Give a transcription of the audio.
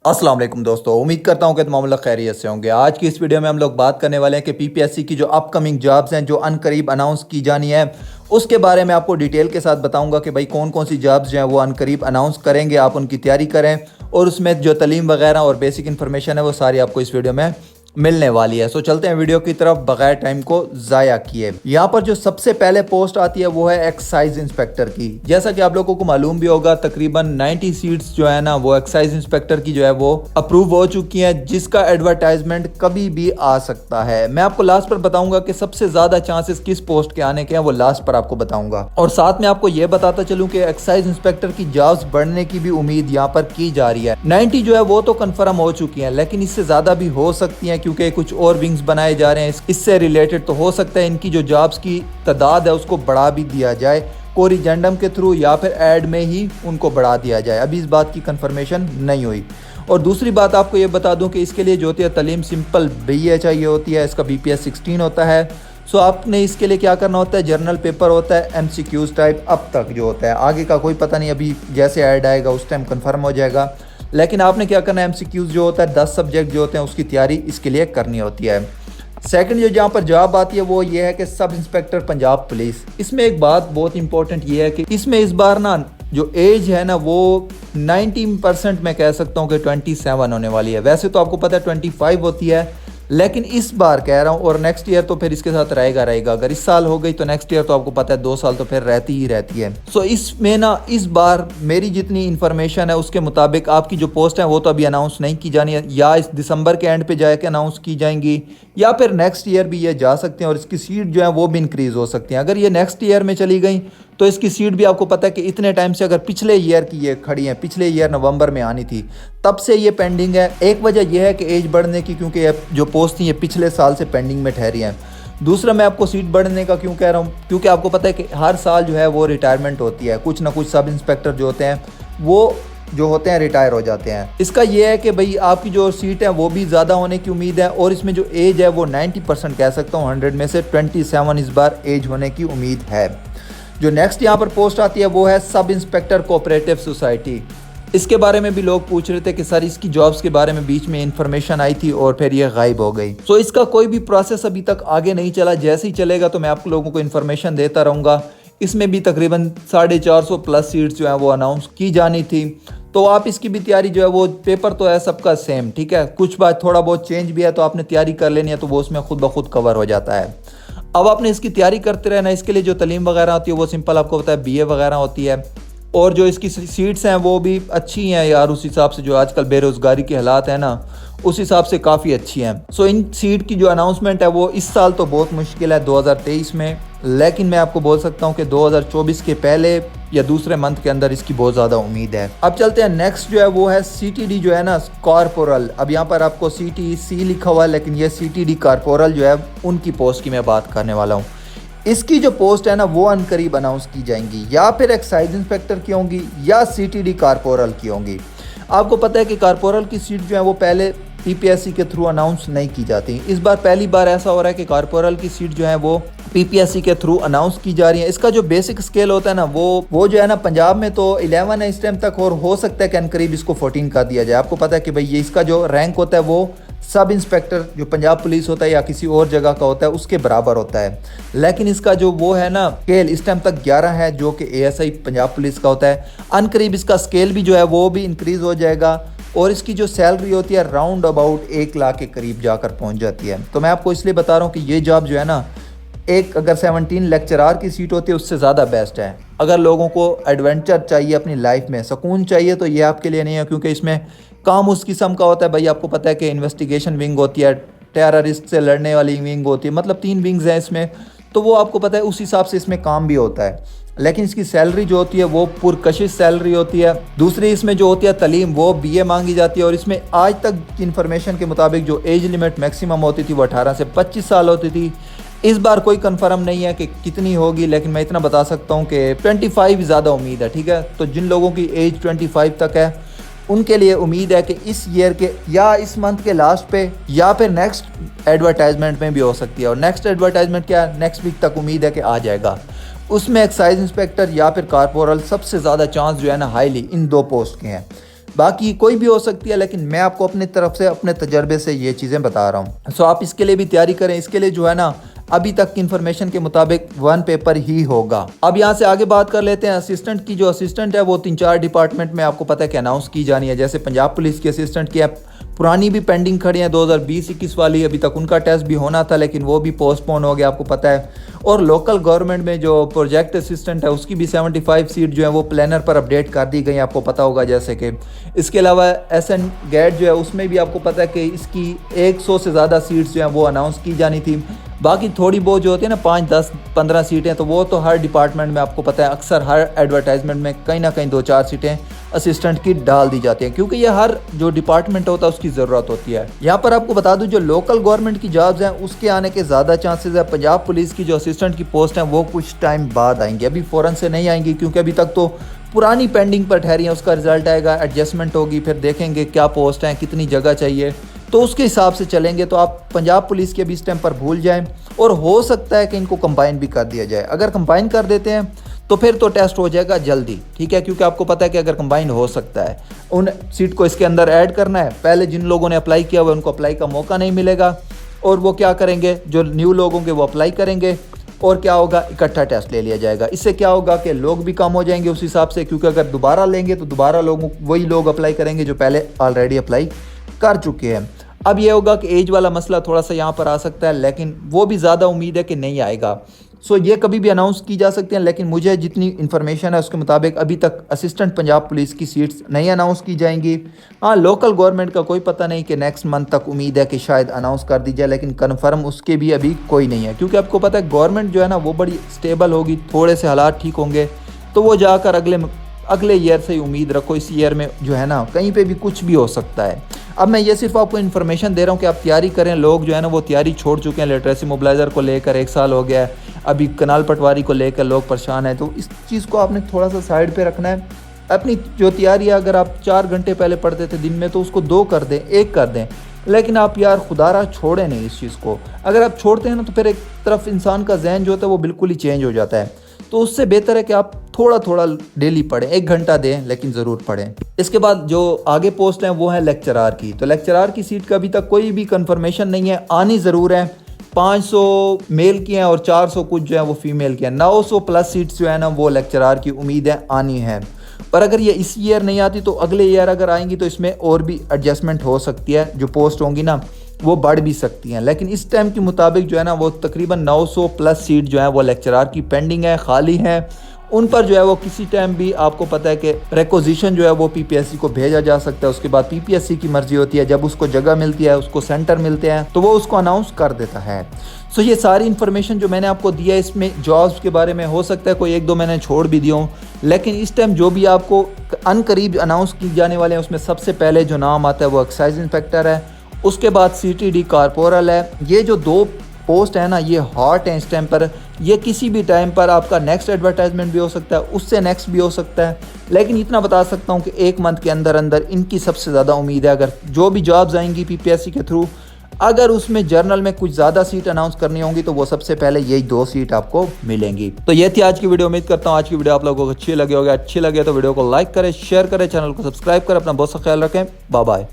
अस्सलाम वालेकुम दोस्तों, उम्मीद करता हूँ कि तमाम लोग खैरियत से होंगे। आज की इस वीडियो में हम लोग बात करने वाले हैं कि पीपीएससी की जो अपकमिंग जॉब्स हैं जो अनकरीब अनाउंस की जानी है उसके बारे में आपको डिटेल के साथ बताऊंगा कि भाई कौन कौन सी जॉब्स जो हैं वो अनकरीब अनाउंस करेंगे, आप उनकी तैयारी करें और उसमें जो तालीम वगैरह और बेसिक इन्फॉर्मेशन है वो सारी आपको इस वीडियो में मिलने वाली है। सो चलते हैं वीडियो की तरफ बगैर टाइम को ज़ाया किए। यहाँ पर जो सबसे पहले पोस्ट आती है वो है एक्साइज इंस्पेक्टर की। जैसा कि आप लोगों को मालूम भी होगा, तकरीबन 90 सीट्स जो है ना वो एक्साइज इंस्पेक्टर की जो है वो अप्रूव हो चुकी हैं, जिसका एडवर्टाइजमेंट कभी भी आ सकता है। मैं आपको लास्ट पर बताऊंगा कि सबसे ज्यादा चांसेस किस पोस्ट के आने के हैं, वो लास्ट पर आपको बताऊंगा। और साथ में आपको ये बताता चलूं कि एक्साइज इंस्पेक्टर की जॉब्स बढ़ने की भी उम्मीद यहाँ पर की जा रही है। 90 जो है वो तो कंफर्म हो चुकी है, लेकिन इससे ज्यादा भी हो सकती है क्योंकि कुछ और विंग्स बनाए जा रहे हैं। इससे रिलेटेड तो हो सकता है इनकी जो जॉब्स की तादाद है उसको बढ़ा भी दिया जाए, कोरिजेंडम के थ्रू या फिर एड में ही उनको बढ़ा दिया जाए। अभी इस बात की कंफर्मेशन नहीं हुई। और दूसरी बात आपको ये बता दूं कि इसके लिए जो होती है तालीम सिंपल BA चाहिए होती है, इसका BPS 16 होता है। सो आपने इसके लिए क्या करना होता है, जर्नल पेपर होता है MCQs टाइप अब तक जो होता है, आगे का कोई पता नहीं, अभी जैसे ऐड आएगा उस टाइम कंफर्म हो जाएगा। लेकिन आपने क्या करना है, MCQs जो होता है 10 सब्जेक्ट जो होते हैं उसकी तैयारी इसके लिए करनी होती है। सेकंड जो जहाँ पर जॉब आती है वो ये है कि सब इंस्पेक्टर पंजाब पुलिस। इसमें एक बात बहुत इंपॉर्टेंट ये है कि इसमें इस बार ना जो एज है ना वो 90% मैं कह सकता हूँ कि 27 होने वाली है। वैसे तो आपको पता है 25 होती है, लेकिन इस बार कह रहा हूँ, और नेक्स्ट ईयर तो फिर इसके साथ रहेगा। अगर इस साल हो गई तो नेक्स्ट ईयर तो आपको पता है 2 साल तो फिर रहती ही रहती है। सो इसमें ना इस बार मेरी जितनी इन्फॉर्मेशन है उसके मुताबिक आपकी जो पोस्ट है वो तो अभी अनाउंस नहीं की जानी है, या इस दिसंबर के एंड पे जाके अनाउंस की जाएंगी या फिर नेक्स्ट ईयर भी ये जा सकते हैं और इसकी सीट जो है वो भी इंक्रीज़ हो सकती हैं। अगर ये नेक्स्ट ईयर में चली गई तो इसकी सीट भी आपको पता है कि इतने टाइम से, अगर पिछले ईयर की ये खड़ी हैं, पिछले ईयर नवंबर में आनी थी, तब से ये पेंडिंग है। एक वजह यह है कि एज बढ़ने की, क्योंकि ये जो पोस्ट थी ये पिछले साल से पेंडिंग में ठहरी हैं। दूसरा मैं आपको सीट बढ़ने का क्यों कह रहा हूँ, क्योंकि आपको पता है कि हर साल जो है वो रिटायरमेंट होती है, कुछ ना कुछ सब इंस्पेक्टर जो होते हैं वो जो होते हैं रिटायर हो जाते हैं। इसका ये है कि भाई आपकी जो सीट है वो भी ज़्यादा होने की उम्मीद है, और इसमें जो एज है वो 90% कह सकता हूँ, 100 में से 27 इस बार एज होने की उम्मीद है। जो नेक्स्ट यहाँ पर पोस्ट आती है वो है सब इंस्पेक्टर कोऑपरेटिव सोसाइटी। इसके बारे में भी लोग पूछ रहे थे कि सर इसकी जॉब्स के बारे में बीच में इंफॉर्मेशन आई थी और फिर ये गायब हो गई। सो इसका कोई भी प्रोसेस अभी तक आगे नहीं चला। जैसे ही चलेगा तो मैं आप लोगों को इन्फॉर्मेशन देता रहूँगा। इसमें भी तकरीबन 450 प्लस सीट्स जो हैं वो अनाउंस की जानी थी, तो आप इसकी भी तैयारी जो है वो, पेपर तो है सबका सेम, ठीक है, कुछ बात थोड़ा बहुत चेंज भी है तो आपने तैयारी कर लेनी है, तो वो उसमें खुद ब खुद कवर हो जाता है। अब आपने इसकी तैयारी करते रहना। इसके लिए जो तालीम वगैरह होती है वो सिंपल आपको पता है BA वगैरह होती है, और जो इसकी सीट्स हैं वो भी अच्छी हैं यार, उस हिसाब से जो आजकल बेरोज़गारी के हालात हैं ना उस हिसाब से काफ़ी अच्छी हैं। सो इन सीट की जो अनाउंसमेंट है वो इस साल तो बहुत मुश्किल है 2023 में, लेकिन मैं आपको बोल सकता हूँ कि 2024 के पहले या दूसरे मंथ के अंदर इसकी बहुत ज़्यादा उम्मीद है। अब चलते हैं नेक्स्ट जो है वो है CTD जो है ना कॉर्पोरल। अब यहाँ पर आपको CTC लिखा हुआ है, लेकिन ये CTD कॉर्पोरल जो है उनकी पोस्ट की मैं बात करने वाला हूँ। इसकी जो पोस्ट है ना वो अनकरीब अनाउंस की जाएंगी, या फिर एक्साइज इंस्पेक्टर की होंगी या CTD कॉर्पोरल की होंगी। आपको पता है कि कॉर्पोरल की सीट जो है वो पहले PPSC के थ्रू अनाउंस नहीं की जाती। इस बार पहली बार ऐसा हो रहा है कि कॉर्पोरल की सीट जो है वो PPSC के थ्रू अनाउंस की जा रही है। इसका जो बेसिक स्केल होता है ना वो जो है ना पंजाब में तो 11 है इस टाइम तक, और हो सकता है कि अनकरीब इसको 14 कर दिया जाए। आपको पता है कि भाई ये इसका जो रैंक होता है वो सब इंस्पेक्टर जो पंजाब पुलिस होता है या किसी और जगह का होता है उसके बराबर होता है, लेकिन इसका जो वो है ना स्केल इस टाइम तक 11 है जो कि ASI पंजाब पुलिस का होता है। अनकरीब इसका स्केल भी जो है वो भी इंक्रीज़ हो जाएगा, और इसकी जो सैलरी होती है राउंड अबाउट 1 लाख के करीब जाकर पहुंच जाती है। तो मैं आपको इसलिए बता रहा हूँ कि ये जॉब जो है ना, एक अगर 17 लेक्चरार की सीट होती है उससे ज़्यादा बेस्ट है। अगर लोगों को एडवेंचर चाहिए अपनी लाइफ में, सुकून चाहिए, तो ये आपके लिए नहीं है, क्योंकि इसमें काम उस किस्म का होता है। भाई आपको पता है कि इन्वेस्टिगेशन विंग होती है, टेररिस्ट से लड़ने वाली विंग होती है, मतलब 3 विंग्स हैं इसमें, तो वो आपको पता है उस हिसाब से इसमें काम भी होता है। लेकिन इसकी सैलरी जो होती है वो पुरकशिश सैलरी होती है। दूसरी इसमें जो होती है तालीम वो BA मांगी जाती है, और इसमें आज तक की इन्फॉर्मेशन के मुताबिक जो एज लिमिट मैक्सिमम होती थी वो 18 से 25 साल होती थी। इस बार कोई कंफर्म नहीं है कि कितनी होगी, लेकिन मैं इतना बता सकता हूँ कि 25 ज़्यादा उम्मीद है, ठीक है। तो जिन लोगों की एज 25 तक है उनके लिए उम्मीद है कि इस ईयर के या इस मंथ के लास्ट पे या फिर नेक्स्ट एडवर्टाइजमेंट में भी हो सकती है। और नेक्स्ट एडवर्टाइजमेंट क्या है, नेक्स्ट वीक तक उम्मीद है कि आ जाएगा। उसमें एक्साइज इंस्पेक्टर या फिर कॉर्पोरल सबसे ज़्यादा चांस जो है ना हाईली इन 2 पोस्ट के हैं। बाकी कोई भी हो सकती है, लेकिन मैं आपको अपनी तरफ से अपने तजर्बे से ये चीज़ें बता रहा हूँ। सो आप इसके लिए भी तैयारी करें। इसके लिए जो है ना, अभी तक की इन्फॉर्मेशन के मुताबिक 1 पेपर ही होगा। अब यहाँ से आगे बात कर लेते हैं असिस्टेंट की। जो असिस्टेंट है वो 3-4 डिपार्टमेंट में आपको पता है कि अनाउंस की जानी है। जैसे पंजाब पुलिस की असिस्टेंट की है, पुरानी भी पेंडिंग खड़ी है 2020-21 वाली, अभी तक उनका टेस्ट भी होना था लेकिन वो भी पोस्टपोन हो गया, आपको पता है। और लोकल गवर्नमेंट में जो प्रोजेक्ट असिस्टेंट है उसकी भी 75 सीट जो है वो प्लानर पर अपडेट कर दी गई, आपको पता होगा। जैसे कि इसके अलावा SN गेट जो है उसमें भी आपको पता है कि इसकी 100 से ज़्यादा सीट्स जो हैं वो अनाउंस की जानी थी। बाकी थोड़ी बहुत जो होती है ना 5, 10, 15 सीटें, तो वो तो हर डिपार्टमेंट में आपको पता है अक्सर हर एडवर्टाइजमेंट में कहीं ना कहीं 2-4 सीटें असिस्टेंट की डाल दी जाती हैं, क्योंकि ये हर जो डिपार्टमेंट होता है उसकी ज़रूरत होती है। यहाँ पर आपको बता दूं, जो लोकल गवर्नमेंट की जॉब्स हैं उसके आने के ज़्यादा चांसेस है। पंजाब पुलिस की जो असिस्टेंट की पोस्ट हैं वो कुछ टाइम बाद आएंगी, अभी फ़ौरन से नहीं आएंगी, क्योंकि अभी तक तो पुरानी पेंडिंग पर ठहरी है। उसका रिजल्ट आएगा, एडजस्टमेंट होगी, फिर देखेंगे क्या पोस्ट हैं, कितनी जगह चाहिए, तो उसके हिसाब से चलेंगे। तो आप पंजाब पुलिस के भी इस टाइम पर भूल जाएं, और हो सकता है कि इनको कंबाइन भी कर दिया जाए। अगर कंबाइन कर देते हैं तो फिर तो टेस्ट हो जाएगा जल्दी, ठीक है, क्योंकि आपको पता है कि अगर कंबाइन हो सकता है, उन सीट को इसके अंदर ऐड करना है। पहले जिन लोगों ने अप्लाई किया हुआ उनको अप्लाई का मौका नहीं मिलेगा, और वो क्या करेंगे, जो न्यू लोग होंगे वो अप्लाई करेंगे, और क्या होगा, इकट्ठा टेस्ट ले लिया जाएगा। इससे क्या होगा कि लोग भी कम हो जाएंगे उस हिसाब से, क्योंकि अगर दोबारा लेंगे तो दोबारा वही लोग अप्लाई करेंगे जो पहले ऑलरेडी अप्लाई कर चुके हैं। अब ये होगा कि एज वाला मसला थोड़ा सा यहाँ पर आ सकता है, लेकिन वो भी ज़्यादा उम्मीद है कि नहीं आएगा। सो ये कभी भी अनाउंस की जा सकती हैं, लेकिन मुझे जितनी इन्फॉर्मेशन है उसके मुताबिक अभी तक असिस्टेंट पंजाब पुलिस की सीट्स नहीं अनाउंस की जाएंगी। हाँ, लोकल गवर्नमेंट का कोई पता नहीं, कि नेक्स्ट मंथ तक उम्मीद है कि शायद अनाउंस कर दी जाए, लेकिन कन्फर्म उसके भी अभी कोई नहीं है, क्योंकि आपको पता है गवर्नमेंट जो है ना वो बड़ी स्टेबल होगी, थोड़े से हालात ठीक होंगे तो वो जाकर अगले ईयर से ही उम्मीद रखो। इस ईयर में जो है ना कहीं पे भी कुछ भी हो सकता है। अब मैं ये सिर्फ आपको इन्फॉर्मेशन दे रहा हूँ कि आप तैयारी करें। लोग जो है ना वो तैयारी छोड़ चुके हैं, लिटरेसी मोबिलाइज़र को लेकर 1 साल हो गया है, अभी कनाल पटवारी को लेकर लोग परेशान हैं। तो इस चीज़ को आपने थोड़ा सा साइड पे रखना है। अपनी जो तैयारी है, अगर आप 4 घंटे पहले पढ़ते थे दिन में, तो उसको 2 कर दें, 1 कर दें, लेकिन आप यार खुदारा छोड़ें नहीं इस चीज़ को। अगर आप छोड़ते हैं ना तो फिर एक तरफ इंसान का जहन जो होता है वो बिल्कुल ही चेंज हो जाता है। तो उससे बेहतर है कि आप थोड़ा थोड़ा डेली पढ़ें, 1 घंटा दें, लेकिन ज़रूर पढ़ें। इसके बाद जो आगे पोस्ट हैं वो है लेक्चरार की। तो लेक्चरार की सीट का अभी तक कोई भी कंफर्मेशन नहीं है, आनी ज़रूर है। 500 मेल की हैं और 400 कुछ जो है वो फीमेल की हैं। 900 प्लस सीट्स जो है ना वो लेक्चरार की उम्मीद है आनी है। पर अगर ये इस ईयर नहीं आती तो अगले ईयर अगर आएंगी तो इसमें और भी एडजस्टमेंट हो सकती है। जो पोस्ट होंगी ना वो बढ़ भी सकती हैं, लेकिन इस टाइम के मुताबिक जो है ना वो तकरीबन 900 प्लस सीट जो है वो लेक्चरार की पेंडिंग है, खाली हैं। उन पर जो है वो किसी टाइम भी आपको पता है कि रिक्वेजिशन जो है वो PPSC को भेजा जा सकता है। उसके बाद PPSC की मर्जी होती है, जब उसको जगह मिलती है, उसको सेंटर मिलते हैं, तो वो उसको अनाउंस कर देता है। सो ये सारी इन्फॉर्मेशन जो मैंने आपको दिया है, इसमें जॉब्स के बारे में हो सकता है कोई 1-2 मैंने छोड़ भी दिया हूँ, लेकिन इस टाइम जो भी आपको अनकरीब अनाउंस की जाने वाले हैं उसमें सबसे पहले जो नाम आता है वो एक्साइज इंस्पेक्टर है, उसके बाद CTD कॉर्पोरल है। ये जो 2 पोस्ट है ना ये हॉट है इस टाइम पर। ये किसी भी टाइम पर आपका नेक्स्ट एडवर्टाइजमेंट भी हो सकता है, उससे नेक्स्ट भी हो सकता है, लेकिन इतना बता सकता हूँ कि 1 मंथ के अंदर अंदर इनकी सबसे ज़्यादा उम्मीद है। अगर जो भी जॉब्स आएंगी PPSC के थ्रू, अगर उसमें जर्नल में कुछ ज़्यादा सीट अनाउंस करनी होंगी तो वो सबसे पहले यही 2 सीट आपको मिलेंगी। तो ये थी आज की वीडियो। उम्मीद करता हूँ आज की वीडियो आप लोगों को अच्छी लगी होगी। अच्छी लगे तो वीडियो को लाइक करें, शेयर करें, चैनल को सब्सक्राइब करें। अपना बहुत सा ख्याल रखें। Bye bye.